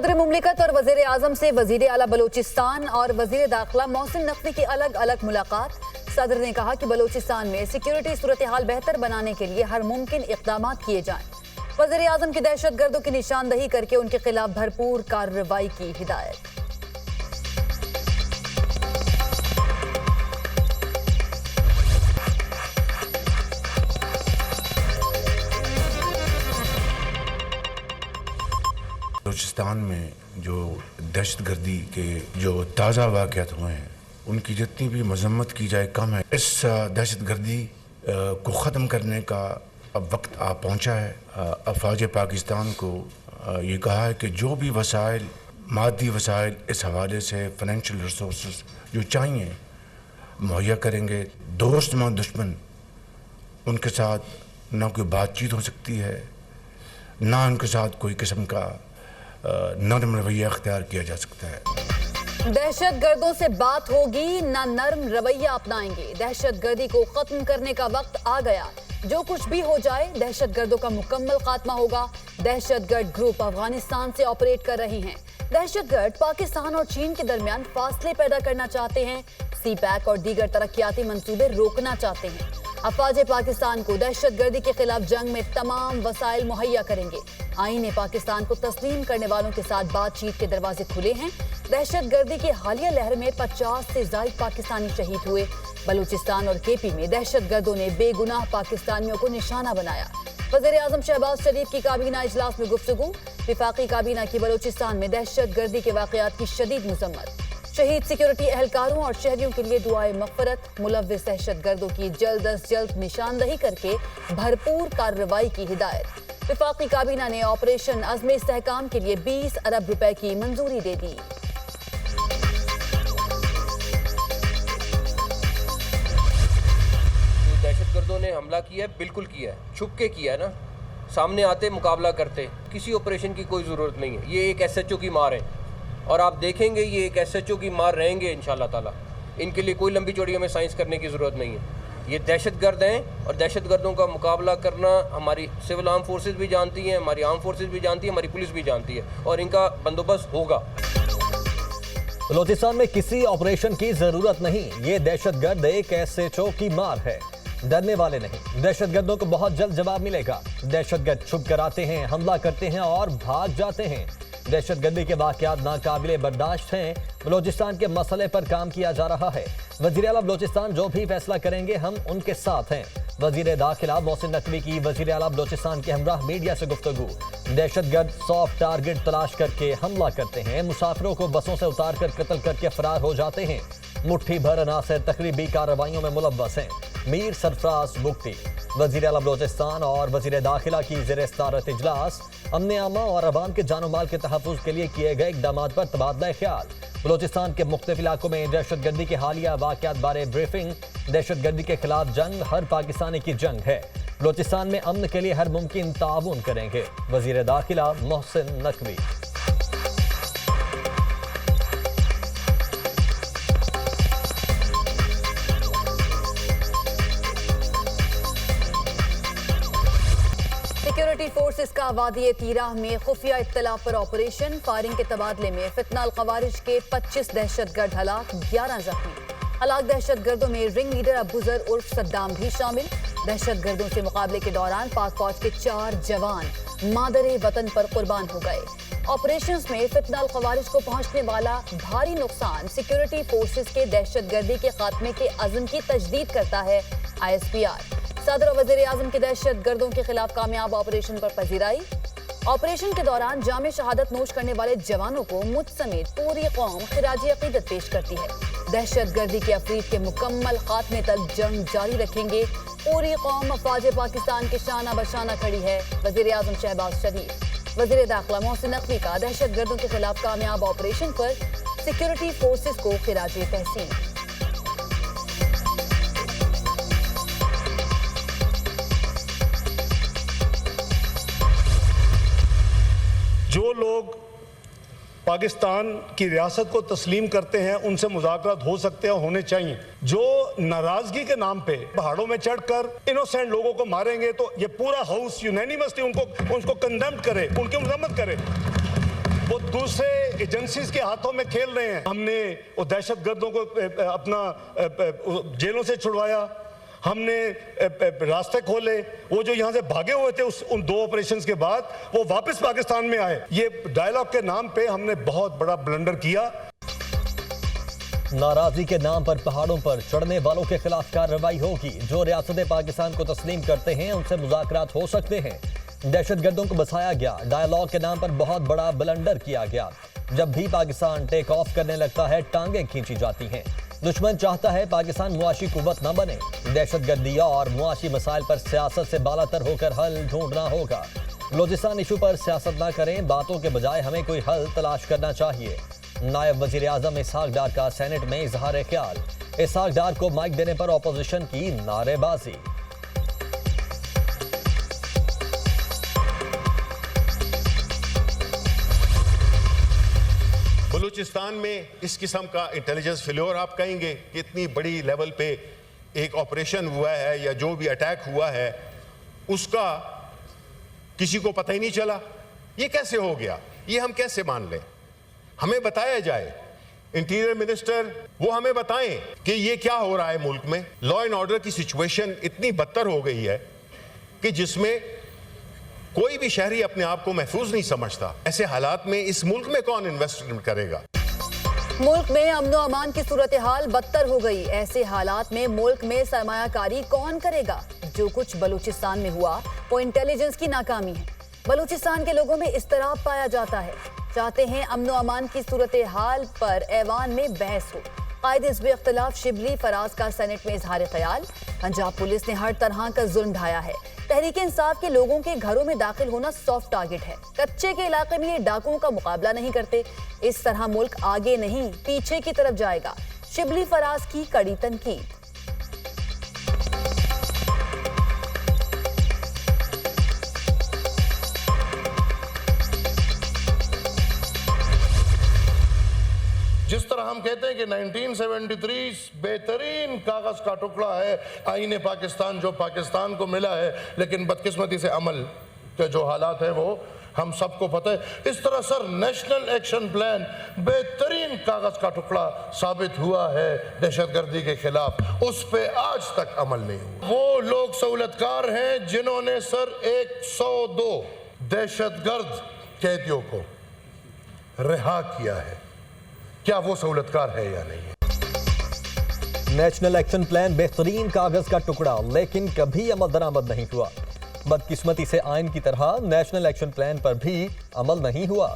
सदर मुमलिकत और वजीर आजम से वजीर आला बलोचिस्तान और वजीर दाखिला मोहसिन नकवी की अलग अलग मुलाकात। सदर ने कहा कि बलोचिस्तान में सिक्योरिटी सूरत हाल बेहतर बनाने के लिए हर मुमकिन इक़दाम किए जाएं। वजीर आजम की दहशत गर्दों की निशानदही करके उनके खिलाफ भरपूर कार्रवाई की हिदायत। बलूचिस्तान में जो दहशतगर्दी के जो ताज़ा वाक़यात हुए हैं उनकी जितनी भी मजम्मत की जाए कम है। इस दहशतगर्दी को ख़त्म करने का अब वक्त आ पहुँचा है। अफ़वाज पाकिस्तान को ये कहा है कि जो भी वसाइल मादी वसाइल इस हवाले से फ़ाइनेंशियल रिसोर्स जो चाहिए मुहैया करेंगे। दोस्त मां दुश्मन उनके साथ ना कोई बातचीत हो सकती है, ना उनके साथ कोई किस्म का नरम रवैया अख्तियार किया जा सकता है। दहशत गर्दों से बात होगी ना नरम रवैया अपनाएंगे। दहशत गर्दी को खत्म करने का वक्त आ गया। जो कुछ भी हो जाए दहशत गर्दों का मुकम्मल खात्मा होगा। दहशत गर्द ग्रुप अफगानिस्तान से ऑपरेट कर रहे हैं। दहशत गर्द पाकिस्तान और चीन के दरमियान फासले पैदा करना चाहते हैं। सी पैक और दीगर तरक्याती मंसूबे रोकना चाहते हैं। अफवाज पाकिस्तान को दहशत गर्दी के खिलाफ जंग में तमाम वसाइल मुहैया करेंगे। आईने पाकिस्तान को तस्लीम करने वालों के साथ बातचीत के दरवाजे खुले हैं। दहशत गर्दी की हालिया लहर में 50 से ज्यादा पाकिस्तानी शहीद हुए। बलूचिस्तान और केपी में दहशत गर्दों ने बेगुनाह पाकिस्तानियों को निशाना बनाया। वज़ीर आज़म शहबाज शरीफ की काबीना इजलास में गुफ्तगू। विफाकी काबीना की बलूचिस्तान में दहशत गर्दी के वाक़यात की शदीद मज़म्मत। शहीद सिक्योरिटी एहलकारों और शहरियों के लिए दुआए मग़फ़िरत। मुलव्विस दहशत गर्दों की जल्द अज जल्द निशानदही करके भरपूर कार्रवाई की हिदायत। विफाकी काबीना ने ऑपरेशन अज़्म इस्तेहकाम के लिए 20 अरब रुपए की मंजूरी दे दी। दहशतगर्दों ने हमला किया है, बिल्कुल किया है, छुप के किया है ना, सामने आते मुकाबला करते। किसी ऑपरेशन की कोई ज़रूरत नहीं है। ये एक SHO की मार है और आप देखेंगे ये एक SHO की मार रहेंगे इंशाल्लाह ताला। इनके लिए कोई लंबी चौड़ी हमें साइंस करने की ज़रूरत नहीं है। ये दहशतगर्द हैं और दहशतगर्दों का मुकाबला करना हमारी सिविल आर्म फोर्सेस भी जानती हैं, हमारी आर्म फोर्सेस भी जानती है, हमारी पुलिस भी जानती है और इनका बंदोबस्त होगा। बलूचिस्तान में किसी ऑपरेशन की जरूरत नहीं। ये दहशतगर्द एक SHO की मार है, डरने वाले नहीं। दहशतगर्दों को बहुत जल्द जवाब मिलेगा। दहशतगर्द छुप कर आते हैं, हमला करते हैं और भाग जाते हैं। दहशतगर्दी के वाक़यात नाकाबिले बर्दाश्त हैं। बलूचिस्तान के मसले पर काम किया जा रहा है। वज़ीर आला बलूचिस्तान जो भी फैसला करेंगे हम उनके साथ हैं। वज़ीर दाखिला मोहसिन नकवी की वज़ीर आला बलूचिस्तान के हमराह मीडिया से गुफ्तगू। दहशतगर्द सॉफ्ट टारगेट तलाश करके हमला करते हैं। मुसाफिरों को बसों से उतार कर कत्ल करके फरार हो जाते हैं। मुट्ठी भर अनासर तकरीबी कार्रवाइयों में मुलव्वस हैं। मीर सरफराज मुफ्ती वज़ीर आला बलूचिस्तान और वज़ीर दाखिला की ज़ेर सदारत इजलास। अमन आमा और अवाम के जानो माल के तहफ़्फ़ुज़ के लिए किए गए इक़दाम पर तबादला ख्याल। बलूचिस्तान के मुख्तलिफ इलाकों में दहशतगर्दी के हालिया वाक़यात बारे ब्रीफिंग। दहशतगर्दी के खिलाफ जंग हर पाकिस्तानी की जंग है। बलूचिस्तान में अमन के लिए हर मुमकिन ताउन करेंगे। वज़ीर दाखिला मोहसिन नकवी। सिक्योरिटी फोर्सेस का वादी तीराह में खुफिया इत्तला पर ऑपरेशन। फायरिंग के तबादले में फितना अल ख़वारिज के 25 दहशतगर्द हलाक, 11 जख्मी। हलाक दहशतगर्दों में रिंग लीडर अबूजर उर्फ सद्दाम भी शामिल। दहशतगर्दों से मुकाबले के दौरान पाक फौज के 4 जवान मादरे वतन पर कुर्बान हो गए। ऑपरेशंस में फितना अल ख़वारिज को पहुंचने वाला भारी नुकसान सिक्योरिटी फोर्सेस के दहशतगर्दी के खात्मे के अज़्म की तजदीद करता है। ISPR सदर और वज़ीर आज़म की दहशत गर्दों के खिलाफ कामयाब ऑपरेशन पर पजीराई। ऑपरेशन के दौरान जामे शहादत नोश करने वाले जवानों को मुझ समेत पूरी कौम खिराजी अकीदत पेश करती है। दहशत गर्दी के अफरीद के मुकम्मल खात्मे तक जंग जारी रखेंगे। पूरी कौम अफवाज पाकिस्तान के शाना बशाना खड़ी है। वज़ीर आज़म शहबाज शरीफ वज़ीर दाखिला मोहसिन नकवी का दहशत गर्दों के खिलाफ कामयाब ऑपरेशन पर सिक्योरिटी फोर्सेस को खिराजी तहसीन। जो लोग पाकिस्तान की रियासत को तस्लीम करते हैं उनसे मुज़ाकरात हो सकते हैं, होने चाहिए। जो नाराजगी के नाम पे पहाड़ों में चढ़कर इनोसेंट लोगों को मारेंगे तो ये पूरा हाउस यूनैनिमसली उनको कंडेम्ड करे, उनकी मजम्मत करे। वो दूसरे एजेंसीज के हाथों में खेल रहे हैं। हमने वो दहशतगर्दों को अपना जेलों से छुड़वाया, हमने रास्ते खोले। वो जो यहाँ से भागे हुए थे उन 2 ऑपरेशंस के बाद वो वापस पाकिस्तान में आए। ये डायलॉग के नाम पे हमने बहुत बड़ा ब्लंडर किया। नाराजगी के नाम पर पहाड़ों पर चढ़ने वालों के खिलाफ कार्रवाई होगी। जो रियासतें पाकिस्तान को तस्लीम करते हैं उनसे मुज़ाकरात हो सकते हैं। दहशतगर्दों को बसाया गया, डायलॉग के नाम पर बहुत बड़ा ब्लंडर किया गया। जब भी पाकिस्तान टेक ऑफ करने लगता है टांगें खींची जाती हैं। दुश्मन चाहता है पाकिस्तान मुआशी कुव्वत न बने। दहशतगर्दी और मुआशी मसाइल पर सियासत से बालातर होकर हल ढूंढना होगा। बलूचिस्तान इशू पर सियासत न करें, बातों के बजाय हमें कोई हल तलाश करना चाहिए। नायब वजीर आजम इसहाक डार का सेनेट में इजहार ख्याल। इसहाक डार को माइक देने पर अपोजिशन की नारेबाजी। बलूचिस्तान में इस किस्म का इंटेलिजेंस फेल्योर आप कहेंगे कि इतनी बड़ी लेवल पे एक ऑपरेशन हुआ है या जो भी अटैक हुआ है उसका किसी को पता ही नहीं चला, ये कैसे हो गया? ये हम कैसे मान लें? हमें बताया जाए। इंटीरियर मिनिस्टर वो हमें बताएं कि ये क्या हो रहा है मुल्क में। लॉ एंड ऑर्डर की सिचुएशन इतनी बदतर हो गई है कि जिसमें कोई भी शहरी अपने आप को महफूज नहीं समझता। ऐसे हालात में इस मुल्क में कौन इन्वेस्टमेंट करेगा? मुल्क में अमनो अमान की सूरत हाल बदतर हो गई। ऐसे हालात में मुल्क में सरमायाकारी कौन करेगा? जो कुछ बलूचिस्तान में हुआ वो इंटेलिजेंस की नाकामी है। बलूचिस्तान के लोगों में इस्तराब पाया जाता है, चाहते हैं अमनो अमान की सूरत हाल पर ऐवान में बहस हो। कायदे हिज़्ब इख्तिलाफ शिबली फराज का सेनेट में इजहार ख्याल। पंजाब पुलिस ने हर तरह का जुल्म ढाया है। तहरीक इंसाफ के लोगों के घरों में दाखिल होना सॉफ्ट टारगेट है। कच्चे के इलाके में ये डाकुओं का मुकाबला नहीं करते। इस तरह मुल्क आगे नहीं पीछे की तरफ जाएगा। शिबली फराज की कड़ी तनकीद। जिस तरह हम कहते हैं कि 1973 बेहतरीन कागज का टुकड़ा है आईने पाकिस्तान जो पाकिस्तान को मिला है, लेकिन बदकिस्मती से अमल के जो हालात है वो हम सबको पता है। इस तरह सर नेशनल एक्शन प्लान बेहतरीन कागज का टुकड़ा साबित हुआ है दहशतगर्दी के खिलाफ, उस पे आज तक अमल नहीं हुआ। वो लोग सहूलतकार हैं जिन्होंने सर 102 दहशतगर्द कैदियों को रिहा किया है। क्या वो सहूलतकार है या नहीं? नेशनल एक्शन प्लान बेहतरीन कागज का टुकड़ा, लेकिन कभी अमल दरामद नहीं हुआ। बदकिस्मती से आइन की तरह नेशनल एक्शन प्लान पर भी अमल नहीं हुआ।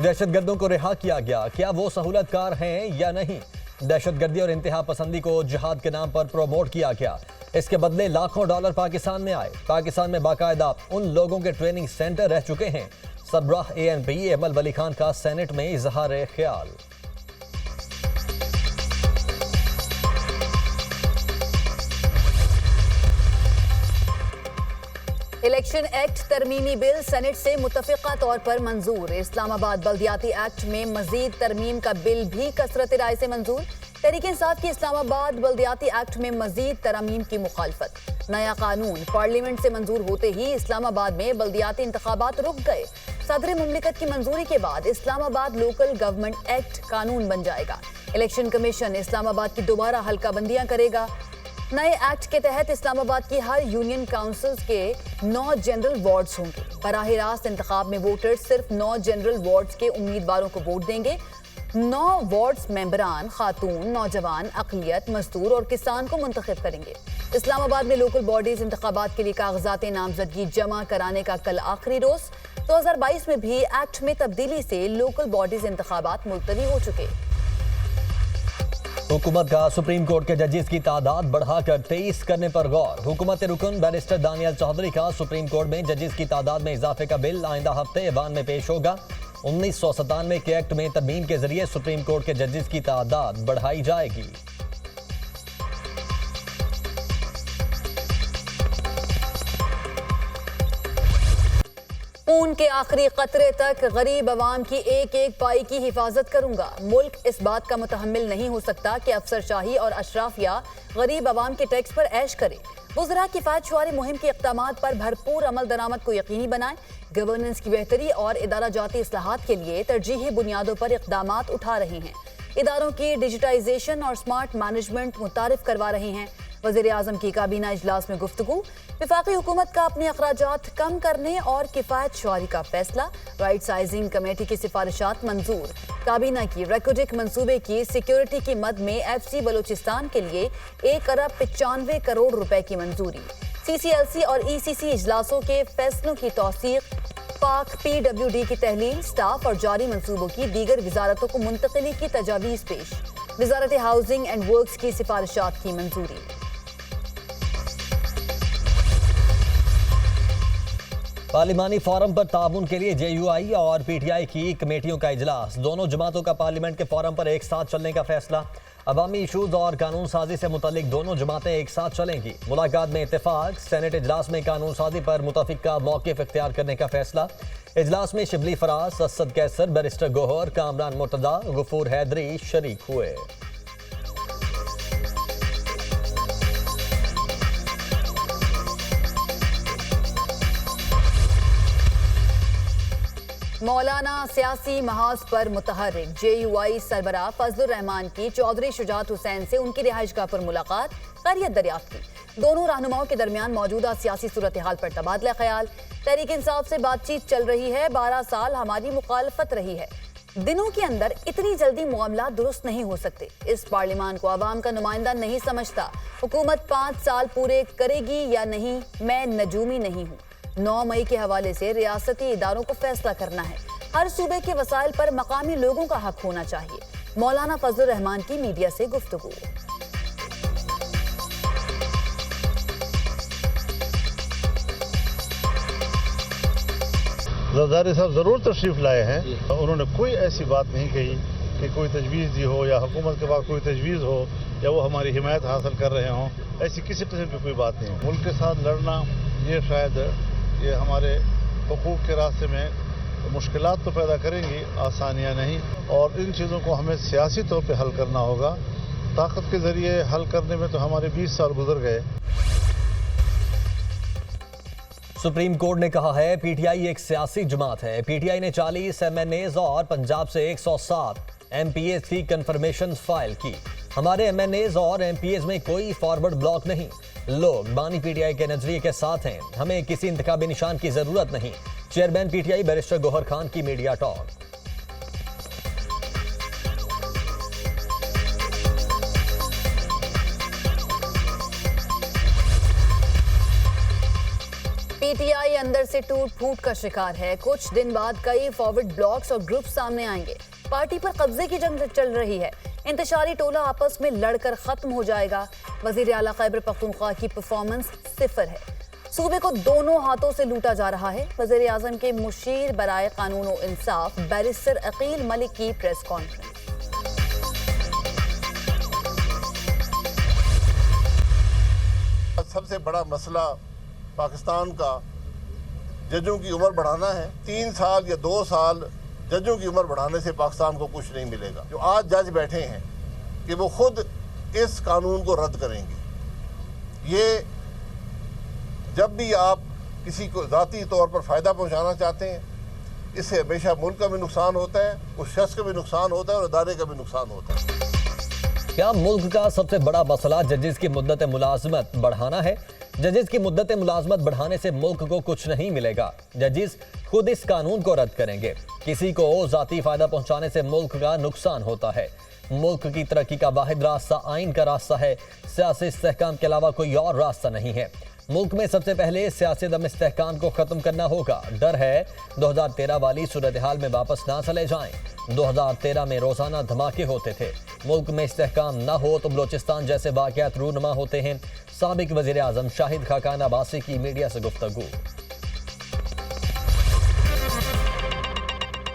दहशतगर्दों को रिहा किया गया, क्या वो सहूलतकार हैं या नहीं? दहशतगर्दी और इंतहा पसंदी को जिहाद के नाम पर प्रोमोट किया गया। इसके बदले लाखों डॉलर पाकिस्तान में आए। पाकिस्तान में बाकायदा उन लोगों के ट्रेनिंग सेंटर रह चुके हैं। सरबराह ANP अमल वली खान का सेनेट में इजहार ख्याल। इलेक्शन एक्ट तरमीमी बिल सेनेट से मुतफ़िक़ा तौर पर मंजूर। इस्लामाबाद बल्दियाती एक्ट में मजीद तरमीम का बिल भी कसरत राय से मंजूर। तहरीक इंसाफ की इस्लामाबाद बल्दियाती एक्ट में मजीद तरमीम की मुखालफत। नया कानून पार्लियामेंट से मंजूर होते ही इस्लामाबाद में बल्दियाती इंतखाबात रुक गए। सदर मुमलिकत की मंजूरी के बाद इस्लामाबाद लोकल गवर्नमेंट एक्ट कानून बन जाएगा। इलेक्शन कमीशन इस्लामाबाद की दोबारा हल्काबंदियां करेगा। नए एक्ट के तहत इस्लामाबाद की हर यूनियन काउंसिल्स के 9 जनरल वार्ड्स होंगे। बराह रास्त इंतखाब में वोटर्स सिर्फ 9 जनरल वार्ड्स के उम्मीदवारों को वोट देंगे। 9 वार्ड्स मेंबरान खातून, नौजवान, अक़लियत, मजदूर और किसान को मुंतखब करेंगे। इस्लामाबाद में लोकल बॉडीज इंतखाबात के लिए कागजात नामजदगी जमा कराने का कल आखिरी रोज। 2022 में भी एक्ट में तब्दीली से लोकल बॉडीज इंतखाबात मुलतवी हो चुके। हुकूमत का सुप्रीम कोर्ट के जजेस की तादाद बढ़ाकर 23 करने पर गौर। हुकूमत रुकन बैरिस्टर दानियल चौधरी का सुप्रीम कोर्ट में जजेस की तादाद में इजाफे का बिल आइंदा हफ्ते ऐवान में पेश होगा। 1997 के एक्ट में तरमीम के जरिए सुप्रीम कोर्ट के जजेस की तादाद बढ़ाई जाएगी। खून के आखिरी कतरे तक गरीब अवाम की एक एक पाई की हिफाजत करूंगा। मुल्क इस बात का मुतहम्मिल नहीं हो सकता कि अफसरशाही और अशराफिया गरीब आवाम के टैक्स पर ऐश करे। वुज़रा किफ़ायत शुमारी मुहिम के इक़दामात पर भरपूर अमल दरामद को यकीनी बनाएं। गवर्नेंस की बेहतरी और इदारा जाती इस्लाहात के लिए तरजीही बुनियादों पर इक़दामात उठा रहे हैं। इदारों की डिजिटाइजेशन और स्मार्ट मैनेजमेंट मुतारिफ करवा रहे हैं। वज़ीर आज़म की काबीना इजलास में गुफ्तगू। वफाकी हुकूमत का अपने अखराजात कम करने और किफ़ायत शुमारी का फैसला। राइट साइजिंग कमेटी की सिफारिशात मंजूर। काबीना की रेकोडिक मंसूबे की सिक्योरिटी की मद में FC बलूचिस्तान के लिए 1 अरब 95 करोड़ रुपए की मंजूरी। CCLC और ECC इजलासों के फैसलों की तौसीक। पाक PWD की तहलील, स्टाफ और जारी मंसूबों की दीगर वजारतों को मुंतकिली की तजावीज़ पेश। वजारत हाउसिंग एंड वर्क्स की सिफारिशात की मंजूरी। पार्लिमानी फोरम पर ताउन के लिए JUI और PTI की कमेटियों का इजलास। दोनों जमातों का पार्लियामेंट के फोरम पर एक साथ चलने का फैसला। अवामी इशूज और कानून साजी से मुतल्लिक दोनों जमातें एक साथ चलेंगी। मुलाकात में इत्तेफाक। सेनेट इजलास में कानून साजी पर मुतफिका मौक़िफ़ इख्तियार करने का फैसला। इजलास में शिबली फराज, असद कैसर, बैरिस्टर गोहर, कामरान मुर्तजा, गफूर हैदरी शरीक हुए। मौलाना सियासी महाज पर मुतहर्रिक। JUI सरबराह फजलुर रहमान की चौधरी शुजात हुसैन से उनकी रिहाइशगाह पर मुलाकात, खैरियत दरियाफ्त की। दोनों रहनुमाओं के दरमियान मौजूदा सियासी सूरत हाल पर तबादला ख्याल। तहरीक इंसाफ से बातचीत चल रही है। 12 साल हमारी मुखालफत रही है। दिनों के अंदर इतनी जल्दी मामला दुरुस्त नहीं हो सकते। इस पार्लियामान को आवाम का नुमाइंदा नहीं समझता। हुकूमत 5 साल पूरे करेगी या नहीं, मैं नजूमी नहीं हूँ। 9 मई के हवाले से रियासती इदारों को फैसला करना है। हर सूबे के वसाइल पर मकामी लोगों का हक होना चाहिए। मौलाना फजलुर रहमान की मीडिया से गुफ्तगू। जरदारी साहब ज़रूर तशरीफ़ लाए हैं। उन्होंने कोई ऐसी बात नहीं कही कि कोई तजवीज़ दी हो या हुकूमत के पास कोई तजवीज़ हो या वो हमारी हिमायत हासिल कर रहे हों। ऐसी किसी किस्म की कोई बात नहीं। मुल्क के साथ लड़ना ये शायद ये हमारे हुकूक के रास्ते में मुश्किलात तो पैदा करेंगी, आसानियाँ नहीं। और इन चीज़ों को हमें सियासी तौर पे हल करना होगा। ताकत के ज़रिए हल करने में तो हमारे 20 साल गुजर गए। सुप्रीम कोर्ट ने कहा है PTI एक सियासी जमात है। PTI ने 40 MNAs और पंजाब से 107 MPAs की कंफर्मेशन फाइल की। हमारे MNAs और MPAs में कोई फॉरवर्ड ब्लॉक नहीं। लोग बानी PTI के नजरिए के साथ हैं। हमें किसी इंतखाबी निशान की जरूरत नहीं। Chairman PTI barrister Gohar Khan की मीडिया टॉक। PTI अंदर से टूट फूट का शिकार है। कुछ दिन बाद कई फॉरवर्ड ब्लॉक्स और ग्रुप सामने आएंगे। पार्टी पर कब्जे की जंग चल रही है। इंतशारी टोला आपस में लड़कर खत्म हो जाएगा। वजीर आला खैबर पख्तूनख्वा की परफॉर्मेंस 0 है। सूबे को दोनों हाथों से लूटा जा रहा है। वजीर आजम के मुशीर बराए कानून और इंसाफ बैरिस्टर अकील मलिक की प्रेस कॉन्फ्रेंस। सबसे बड़ा मसला पाकिस्तान का जजों की उम्र बढ़ाना है। 3 साल या 2 साल जजों की उम्र बढ़ाने से पाकिस्तान को कुछ नहीं मिलेगा। जो आज जज बैठे हैं कि वो खुद इस कानून को रद्द करेंगे। ये जब भी आप किसी को ज़ाती तौर पर फ़ायदा पहुंचाना चाहते हैं, इससे हमेशा मुल्क का भी नुकसान होता है, उस शख्स का भी नुकसान होता है और इदारे का भी नुकसान होता है। क्या मुल्क का सबसे बड़ा मसला जजेस की मुद्दत मुलाजमत बढ़ाना है? जजेस की मुद्दत मुलाजमत बढ़ाने से मुल्क को कुछ नहीं मिलेगा। जजेस खुद इस कानून को रद्द करेंगे। किसी को ज़ाती फ़ायदा पहुंचाने से मुल्क का नुकसान होता है। मुल्क की तरक्की का वाहिद रास्ता आइन का रास्ता है। सियासी इस्तेहकाम के अलावा कोई और रास्ता नहीं है। मुल्क में सबसे पहले सियासी दम इस्तेहकाम को ख़त्म करना होगा। डर है 2013 वाली सूरत हाल में वापस ना चले जाएं। 2013 में रोज़ाना धमाके होते थे। मुल्क में इस्तेहकाम ना हो तो बलोचिस्तान जैसे वाक़यात रूनुमा होते हैं। साबिक वज़ीर आज़म शाहिद खाकान अब्बासी की मीडिया से गुफ्तगू।